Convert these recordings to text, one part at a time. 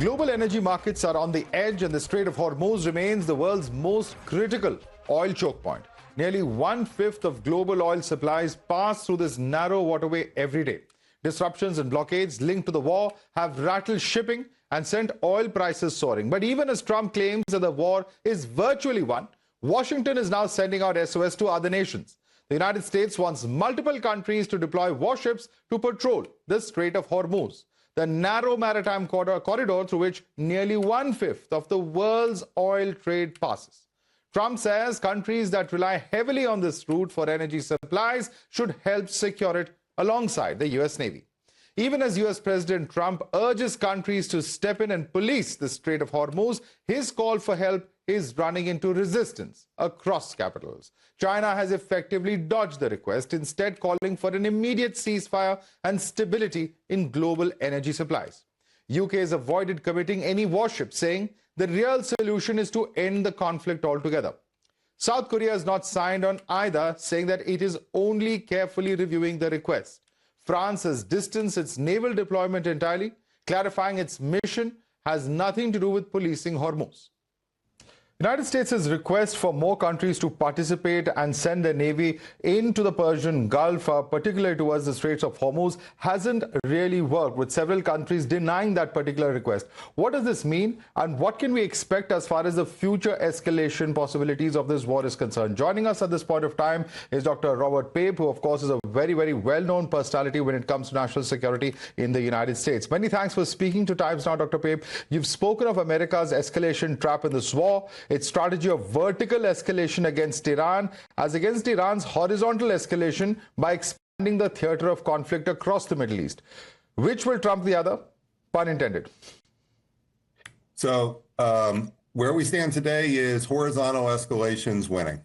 Global energy markets are on the edge, and the Strait of Hormuz remains the world's most critical oil choke point. Nearly 1/5 of global oil supplies pass through this narrow waterway every day. Disruptions and blockades linked to the war have rattled shipping and sent oil prices soaring. But even as Trump claims that the war is virtually won, Washington is now sending out SOS to other nations. The United States wants multiple countries to deploy warships to patrol the Strait of Hormuz, the narrow maritime corridor through which nearly 1/5 of the world's oil trade passes. Trump says countries that rely heavily on this route for energy supplies should help secure it alongside the U.S. Navy. Even as U.S. President Trump urges countries to step in and police the Strait of Hormuz, his call for help is running into resistance across capitals. China has effectively dodged the request, instead calling for an immediate ceasefire and stability in global energy supplies. UK has avoided committing any warships, saying the real solution is to end the conflict altogether. South Korea has not signed on either, saying that it is only carefully reviewing the request. France has distanced its naval deployment entirely, clarifying its mission has nothing to do with policing Hormuz. The United States' request for more countries to participate and send their navy into the Persian Gulf, particularly towards the Straits of Hormuz, hasn't really worked, with several countries denying that particular request. What does this mean, and what can we expect as far as the future escalation possibilities of this war is concerned? Joining us at this point of time is Dr. Robert Pape, who of course is a very, very well-known personality when it comes to national security in the United States. Many thanks for speaking to Times Now, Dr. Pape. You've spoken of America's escalation trap in this war, its strategy of vertical escalation against Iran, as against Iran's horizontal escalation by expanding the theater of conflict across the Middle East. Which will trump the other? Pun intended. So where we stand today is horizontal escalation's winning.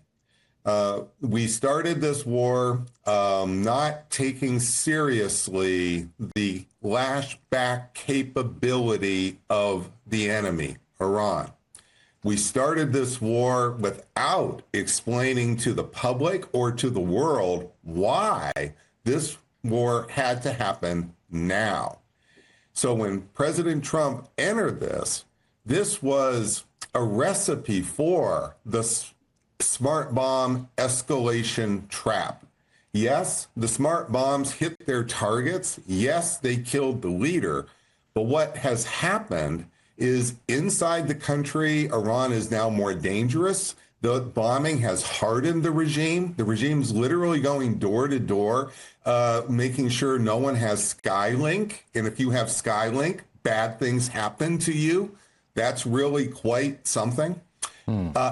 We started this war not taking seriously the lashback capability of the enemy, Iran. We started this war without explaining to the public or to the world why this war had to happen now. So when President Trump entered this was a recipe for the smart bomb escalation trap. Yes, the smart bombs hit their targets. Yes, they killed the leader. But what has happened is inside the country, Iran is now more dangerous. The bombing has hardened the regime. The regime's literally going door to door, making sure no one has Skylink. And if you have Skylink, bad things happen to you. That's really quite something.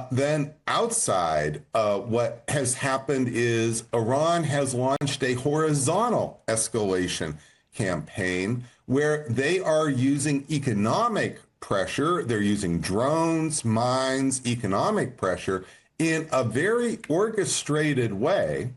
Then outside, what has happened is Iran has launched a horizontal escalation campaign where they are using economic pressure. They're using drones, mines, economic pressure in a very orchestrated way.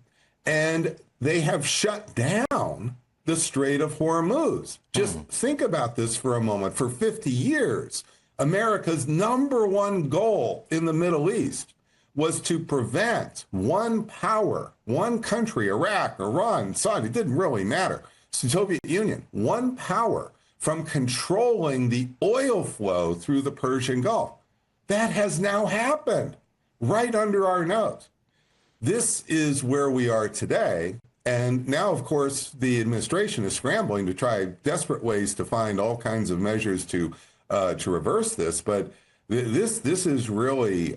And they have shut down the Strait of Hormuz. Just think about this for a moment. For 50 years, America's #1 goal in the Middle East was to prevent one power, one country, Iraq, Iran, Saudi, it didn't really matter, Soviet Union, one power from controlling the oil flow through the Persian Gulf. That has now happened right under our nose. This is where we are today. And now, of course, the administration is scrambling to try desperate ways to find all kinds of measures to reverse this. But this is really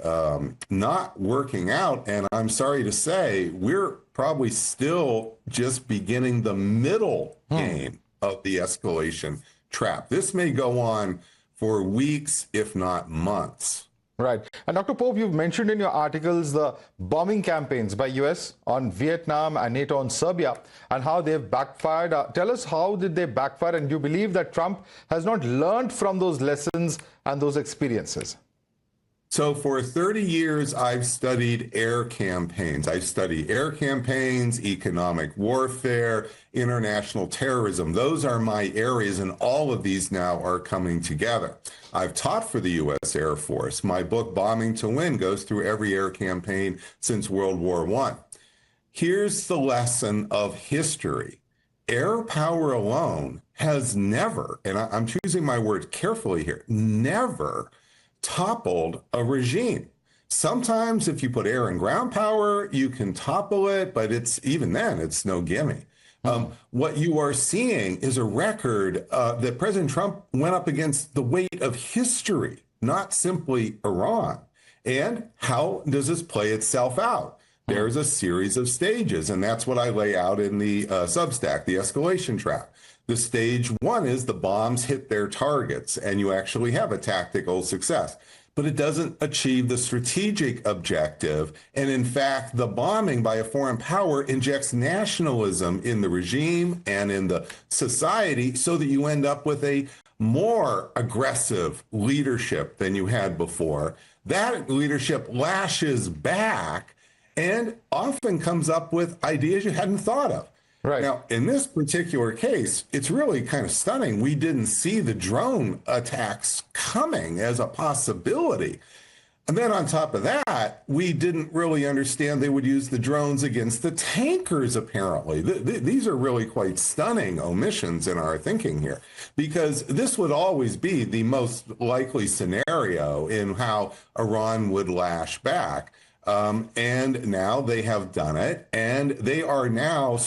not working out. And I'm sorry to say, we're probably still just beginning the middle game of the escalation trap. This may go on for weeks, if not months. Right. And Dr. Pope, you've mentioned in your articles the bombing campaigns by US on Vietnam and NATO on Serbia and how they've backfired. Tell us, how did they backfire? And do you believe that Trump has not learned from those lessons and those experiences? So for 30 years, I've studied air campaigns. I study air campaigns, economic warfare, international terrorism. Those are my areas, and all of these now are coming together. I've taught for the U.S. Air Force. My book, Bombing to Win, goes through every air campaign since World War I. Here's the lesson of history. Air power alone has never, and I'm choosing my word carefully here, never toppled a regime. Sometimes if you put air and ground power, you can topple it, but it's even then, it's no gimme. What you are seeing is a record that President Trump went up against the weight of history, not simply Iran. And how does this play itself out? There's a series of stages, and that's what I lay out in the Substack, the escalation trap. The stage one is the bombs hit their targets, and you actually have a tactical success. But it doesn't achieve the strategic objective. And in fact, the bombing by a foreign power injects nationalism in the regime and in the society so that you end up with a more aggressive leadership than you had before. That leadership lashes back and often comes up with ideas you hadn't thought of. Right. Now, in this particular case, it's really kind of stunning. We didn't see the drone attacks coming as a possibility. And then on top of that, we didn't really understand they would use the drones against the tankers, apparently. These are really quite stunning omissions in our thinking here, because this would always be the most likely scenario in how Iran would lash back. And now they have done it, and they are now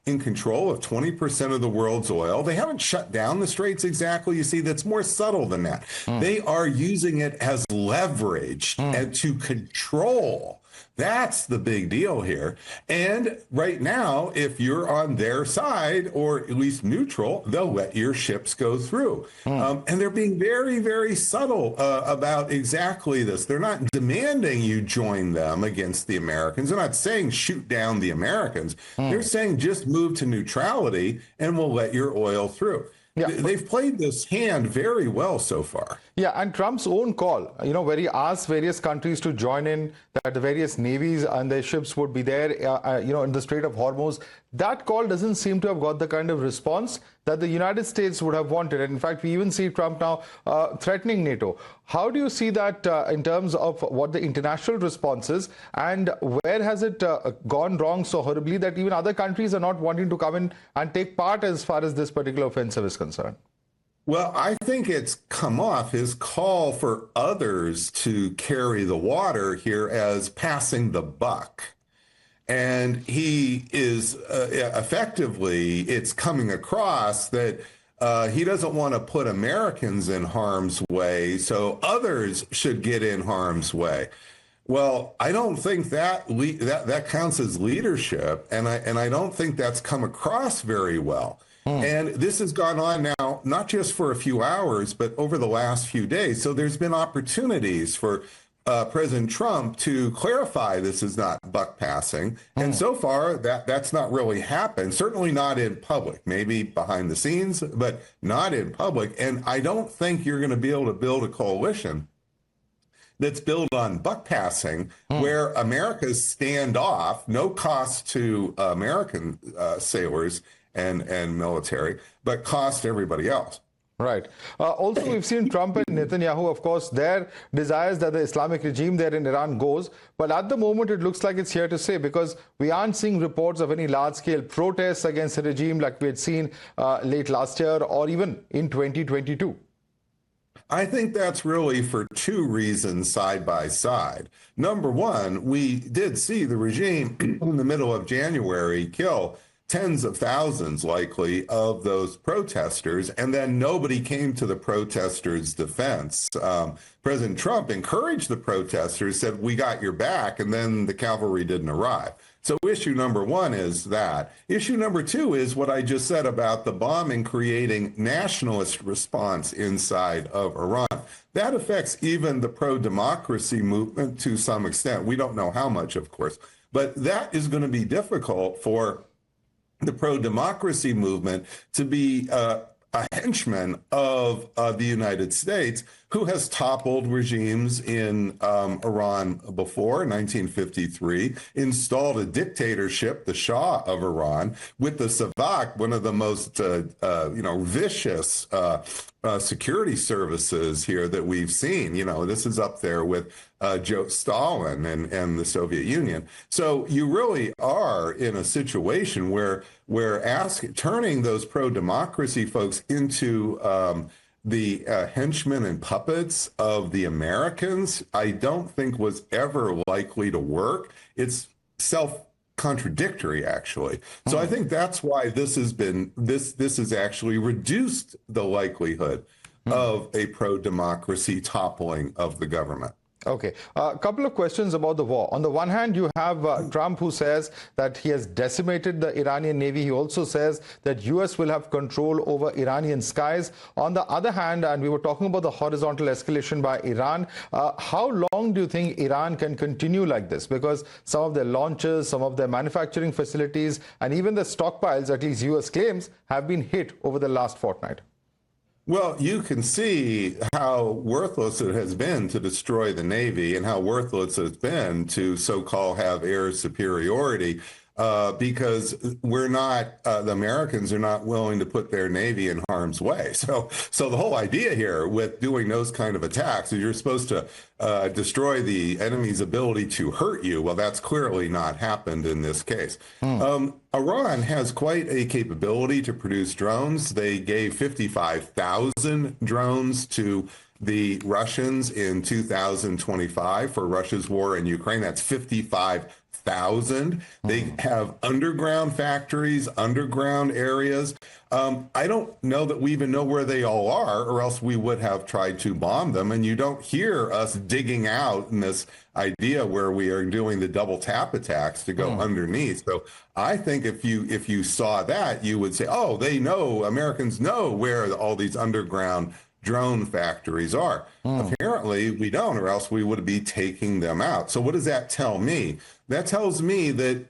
in control of 20% of the world's oil. They haven't shut down the straits exactly. You see, that's more subtle than that. They are using it as leverage and to control. That's the big deal here. And right now, if you're on their side, or at least neutral, they'll let your ships go through. And they're being very, very subtle about exactly this. They're not demanding you join them against the Americans. They're not saying shoot down the Americans. They're saying just move to neutrality and we'll let your oil through. Yeah. They've played this hand very well so far. Yeah, and Trump's own call, where he asked various countries to join in, that the various navies and their ships would be there, in the Strait of Hormuz. That call doesn't seem to have got the kind of response that the United States would have wanted. And in fact, we even see Trump now threatening NATO. How do you see that in terms of what the international response is, and where has it gone wrong so horribly that even other countries are not wanting to come in and take part as far as this particular offensive is concerned? Well, I think it's come off his call for others to carry the water here as passing the buck. And he is effectively, it's coming across that he doesn't want to put Americans in harm's way, so others should get in harm's way. Well, I don't think that counts as leadership, and I don't think that's come across very well. And this has gone on now, not just for a few hours, but over the last few days. So there's been opportunities for President Trump to clarify this is not buck passing. And so far, that's not really happened, certainly not in public, maybe behind the scenes, but not in public. And I don't think you're going to be able to build a coalition that's built on buck passing, where America's stand off, no cost to American sailors and military, but cost everybody else. Right. Also, we've seen Trump and Netanyahu, of course, their desires that the Islamic regime there in Iran goes. But at the moment, it looks like it's here to stay, because we aren't seeing reports of any large-scale protests against the regime like we had seen late last year or even in 2022. I think that's really for two reasons side by side. Number one, we did see the regime in the middle of January kill tens of thousands, likely, of those protesters, and then nobody came to the protesters' defense. President Trump encouraged the protesters, said, we got your back, and then the cavalry didn't arrive. So issue number one is that. Issue number two is what I just said about the bombing creating nationalist response inside of Iran. That affects even the pro-democracy movement to some extent. We don't know how much, of course, but that is going to be difficult for the pro-democracy movement to be a henchman of the United States, who has toppled regimes in Iran before, 1953, installed a dictatorship, the Shah of Iran, with the Savak, one of the most vicious security services here that we've seen. This is up there with Joe Stalin and the Soviet Union. So you really are in a situation where turning those pro-democracy folks into the henchmen and puppets of the Americans, I don't think was ever likely to work. It's self-contradictory, actually. So I think that's why this has actually reduced the likelihood of a pro-democracy toppling of the government. Okay. A couple of questions about the war. On the one hand, you have Trump, who says that he has decimated the Iranian Navy. He also says that U.S. will have control over Iranian skies. On the other hand, and we were talking about the horizontal escalation by Iran, how long do you think Iran can continue like this? Because some of their launches, some of their manufacturing facilities, and even the stockpiles, at least U.S. claims, have been hit over the last fortnight. Well, you can see how worthless it has been to destroy the Navy and how worthless it's been to so-called have air superiority because the Americans are not willing to put their Navy in harm's way. So the whole idea here with doing those kind of attacks is you're supposed to destroy the enemy's ability to hurt you. Well, that's clearly not happened in this case. Iran has quite a capability to produce drones. They gave 55,000 drones to the Russians in 2025 for Russia's war in Ukraine. That's 55,000. They have underground factories, underground areas. I don't know that we even know where they all are, or else we would have tried to bomb them. And you don't hear us digging out in this idea where we are doing the double tap attacks to go underneath. So I think if you saw that, you would say, oh, Americans know where all these underground drone factories are. Apparently we don't, or else we would be taking them out. So what does that tell me? That tells me that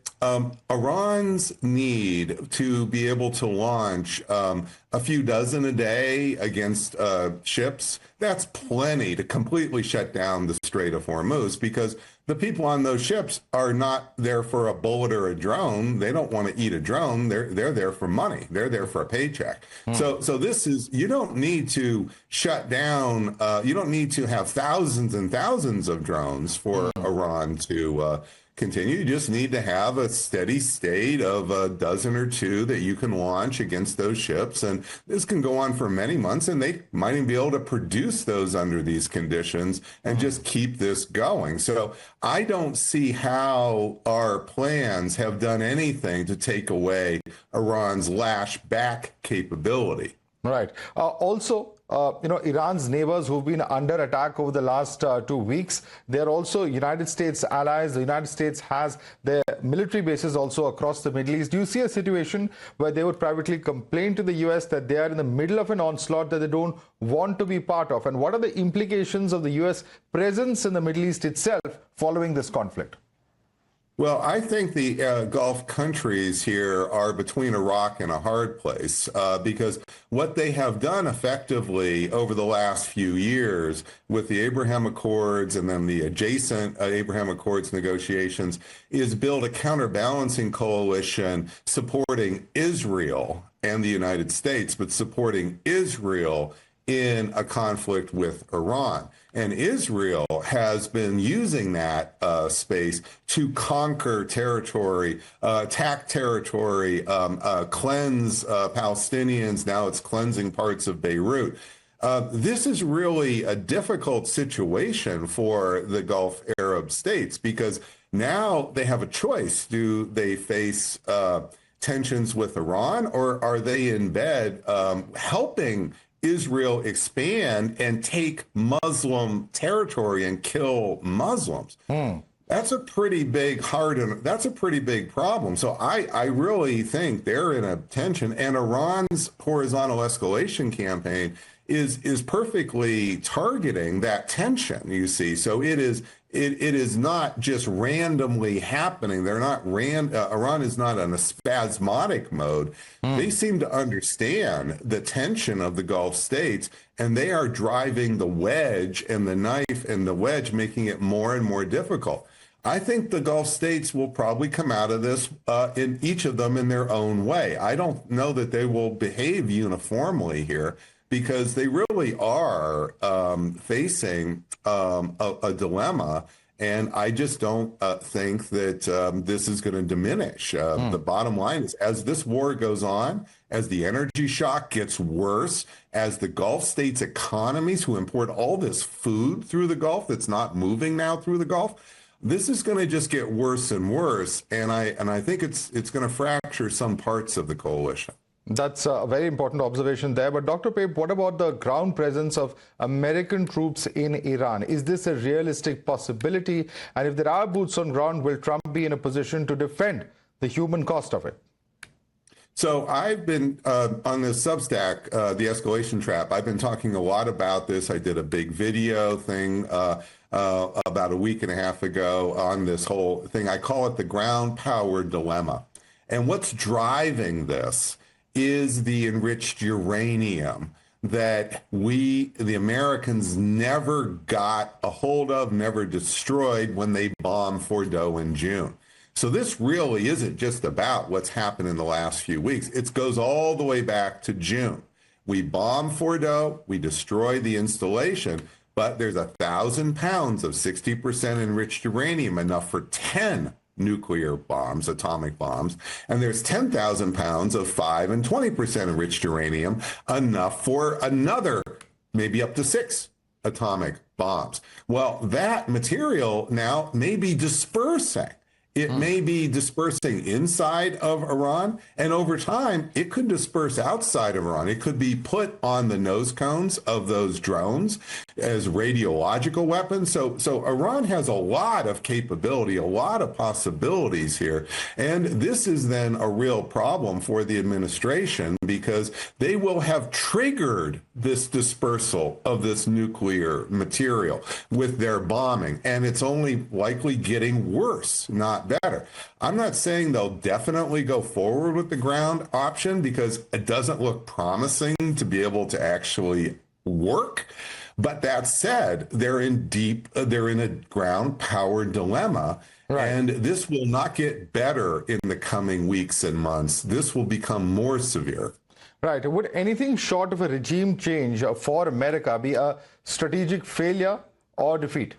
Iran's need to be able to launch a few dozen a day against ships, that's plenty to completely shut down the Strait of Hormuz, because the people on those ships are not there for a bullet or a drone. They don't want to eat a drone. They're there for money. They're there for a paycheck. So this is, you don't need to shut down, you don't need to have thousands and thousands of drones for Iran to continue. You just need to have a steady state of a dozen or two that you can launch against those ships. And this can go on for many months, and they might even be able to produce those under these conditions and just keep this going. So I don't see how our plans have done anything to take away Iran's lash back capability. Right. Also, Iran's neighbors who've been under attack over the last 2 weeks, they're also United States allies. The United States has their military bases also across the Middle East. Do you see a situation where they would privately complain to the U.S. that they are in the middle of an onslaught that they don't want to be part of? And what are the implications of the U.S. presence in the Middle East itself following this conflict? Well, I think the Gulf countries here are between a rock and a hard place because what they have done effectively over the last few years with the Abraham Accords and then the adjacent Abraham Accords negotiations is build a counterbalancing coalition supporting Israel and the United States, but supporting Israel in a conflict with Iran. And Israel has been using that space to conquer territory, attack territory, cleanse Palestinians. Now it's cleansing parts of Beirut. This is really a difficult situation for the Gulf Arab states because now they have a choice. Do they face tensions with Iran, or are they in bed helping Israel expand and take Muslim territory and kill Muslims? That's a pretty big that's a pretty big problem. So I really think they're in a tension, and Iran's horizontal escalation campaign is perfectly targeting that tension, you see. So it is not just randomly happening. They're not Iran is not in a spasmodic mode. They seem to understand the tension of the Gulf states, and they are driving the wedge and the knife and the wedge, making it more and more difficult. I think the Gulf states will probably come out of this, in each of them in their own way. I don't know that they will behave uniformly here, because they really are facing a dilemma. And I just don't think that this is going to diminish. The bottom line is, as this war goes on, as the energy shock gets worse, as the Gulf states' economies, who import all this food through the Gulf that's not moving now through the Gulf, this is going to just get worse and worse. And I think it's going to fracture some parts of the coalition. That's a very important observation there. But Dr. Pape, what about the ground presence of American troops in Iran? Is this a realistic possibility? And if there are boots on ground, will Trump be in a position to defend the human cost of it? So I've been on this Substack, the Escalation Trap. I've been talking a lot about this. I did a big video thing about a week and a half ago on this whole thing. I call it the ground power dilemma. And what's driving this is the enriched uranium that we, the Americans, never got a hold of, never destroyed when they bombed Fordo in June. So this really isn't just about what's happened in the last few weeks. It goes all the way back to June. We bombed Fordo, we destroyed the installation, but there's 1,000 pounds of 60% enriched uranium, enough for 10 nuclear bombs, atomic bombs, and there's 10,000 pounds of 5 and 20% enriched uranium, enough for another, maybe up to 6 atomic bombs. Well, that material now may be dispersing. It may be dispersing inside of Iran, and over time, it could disperse outside of Iran. It could be put on the nose cones of those drones as radiological weapons. So Iran has a lot of capability, a lot of possibilities here. And this is then a real problem for the administration, because they will have triggered this dispersal of this nuclear material with their bombing. And it's only likely getting worse, not better. I'm not saying they'll definitely go forward with the ground option, because it doesn't look promising to be able to actually work. But that said, they're in a ground power dilemma. Right. And this will not get better in the coming weeks and months. This will become more severe. Right. Would anything short of a regime change for America be a strategic failure or defeat?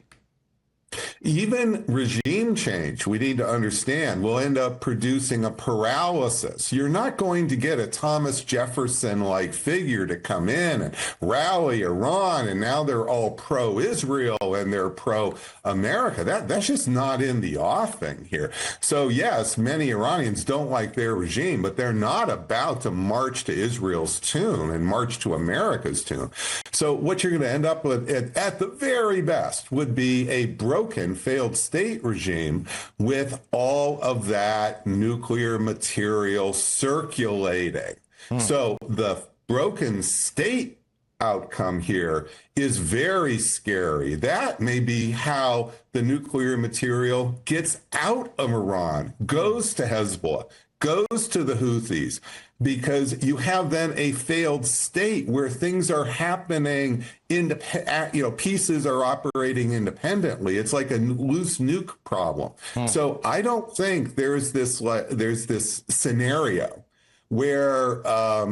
Even regime change, we need to understand, will end up producing a paralysis. You're not going to get a Thomas Jefferson-like figure to come in and rally Iran, and now they're all pro-Israel and they're pro-America. That's just not in the offing here. So yes, many Iranians don't like their regime, but they're not about to march to Israel's tune and march to America's tune. So what you're going to end up with, at the very best, would be a broken, failed state regime with all of that nuclear material circulating. So the broken state outcome here is very scary. That may be how the nuclear material gets out of Iran, goes to Hezbollah, goes to the Houthis, because you have then a failed state where things are happening, pieces are operating independently. It's like a loose nuke problem. So I don't think there's this scenario where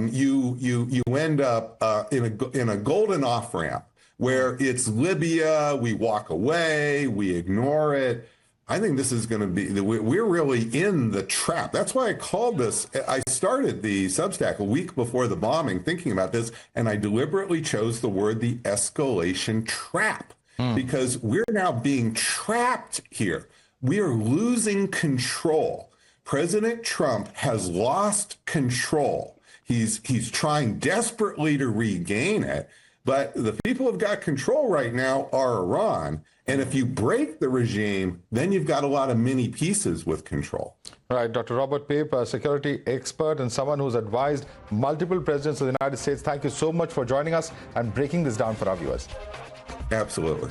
you end up in a golden off ramp where it's Libya, we walk away, we ignore it. I think this is going to be, we're really in the trap. That's why I called this, I started the Substack a week before the bombing thinking about this, and I deliberately chose the word the escalation trap, because we're now being trapped here. We are losing control. President Trump has lost control. He's trying desperately to regain it, But the people who've got control right now are Iran. And if you break the regime, then you've got a lot of mini pieces with control. Right, Dr. Robert Pape, a security expert and someone who's advised multiple presidents of the United States. Thank you so much for joining us and breaking this down for our viewers. Absolutely.